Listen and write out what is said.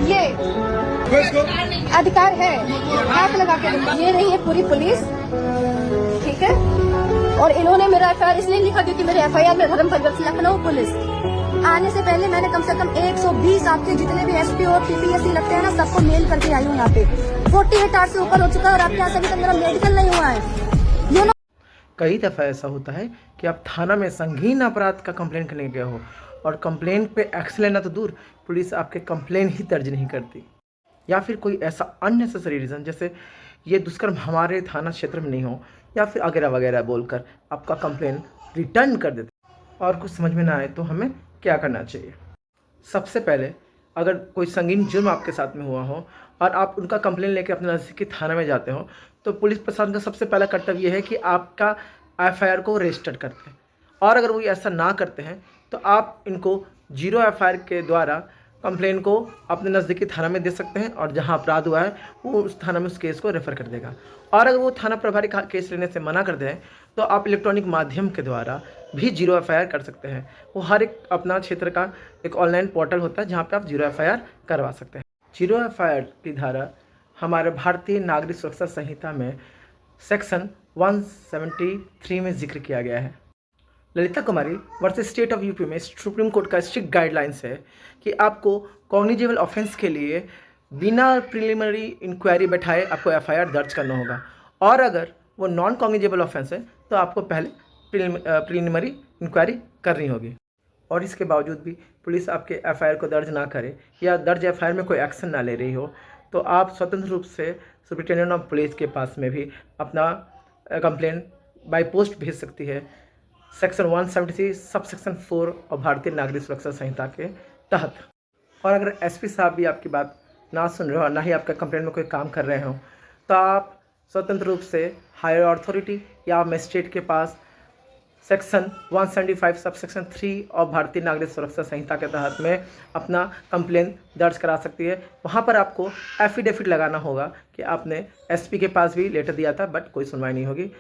ये अधिकार है, हाथ लगा के ये रही है पूरी पुलिस, ठीक है। और इन्होंने मेरा एफआईआर इसलिए लिखा क्योंकि मेरे एफआईआर में धर्म परिवर्तन लखनऊ पुलिस आने से पहले मैंने कम से कम 120 आपके जितने भी एसपी और पीपीएससी लगते हैं ना, सबको मेल करके आई हूँ यहाँ पे। 48 आवर्स से ऊपर हो चुका है और आपके यहाँ से अभी तक मेरा मेडिकल नहीं हुआ है। कई दफ़ा ऐसा होता है कि आप थाना में संगीन अपराध का कंप्लेन करने गए हो और कंप्लेन पे एक्शन लेना तो दूर, पुलिस आपके कंप्लेन ही दर्ज नहीं करती, या फिर कोई ऐसा अननेसेसरी रीज़न जैसे ये दुष्कर्म हमारे थाना क्षेत्र में नहीं हो, या फिर वगैरह वगैरह बोलकर आपका कंप्लेन रिटर्न कर देते। और कुछ समझ में ना आए तो हमें क्या करना चाहिए? सबसे पहले अगर कोई संगीन जुर्म आपके साथ में हुआ हो और आप उनका कंप्लेन लेकर अपने नज़दीकी थाना में जाते हो, तो पुलिस प्रशासन का सबसे पहला कर्तव्य यह है कि आपका एफआईआर को रजिस्टर करते हैं। और अगर वो ऐसा ना करते हैं तो आप इनको 0 एफआईआर के द्वारा कंप्लेन को अपने नज़दीकी थाना में दे सकते हैं और जहां अपराध हुआ है वो उस थाना में उस केस को रेफ़र कर देगा। और अगर वो थाना प्रभारी केस लेने से मना कर दें तो आप इलेक्ट्रॉनिक माध्यम के द्वारा भी 0 एफआईआर कर सकते हैं। वो हर एक अपना क्षेत्र का एक ऑनलाइन पोर्टल होता है जहाँ पे आप 0 एफआईआर करवा सकते हैं। 0 एफआईआर की धारा हमारे भारतीय नागरिक सुरक्षा संहिता में सेक्शन 173 में जिक्र किया गया है। ललिता कुमारी वर्सेस स्टेट ऑफ यूपी में सुप्रीम कोर्ट का स्ट्रिक्ट गाइडलाइंस है कि आपको कॉग्निजेबल ऑफेंस के लिए बिना प्रिलिमिनरी इंक्वायरी बैठाए आपको एफआईआर दर्ज करना होगा, और अगर वो नॉन कॉग्निजेबल ऑफेंस है तो आपको पहले प्रिलिमिनरी इंक्वायरी करनी होगी। और इसके बावजूद भी पुलिस आपके एफआईआर को दर्ज ना करे या दर्ज एफआईआर में कोई एक्शन ना ले रही हो तो आप स्वतंत्र रूप से सुप्रिटेंडेंट ऑफ पुलिस के पास में भी अपना कंप्लेन बाय पोस्ट भेज सकती है, सेक्शन 173 सब सेक्शन 4 और भारतीय नागरिक सुरक्षा संहिता के तहत। और अगर एसपी साहब भी आपकी बात ना सुन रहे हो और ना ही आपका कंप्लेन में कोई काम कर रहे हो तो आप स्वतंत्र रूप से हायर अथॉरिटी या मजिस्ट्रेट के पास सेक्शन 175 सब सेक्शन 3 और भारतीय नागरिक सुरक्षा संहिता के तहत में अपना कंप्लेन दर्ज करा सकती है। वहाँ पर आपको एफिडेविट लगाना होगा कि आपने एसपी के पास भी लेटर दिया था बट कोई सुनवाई नहीं होगी।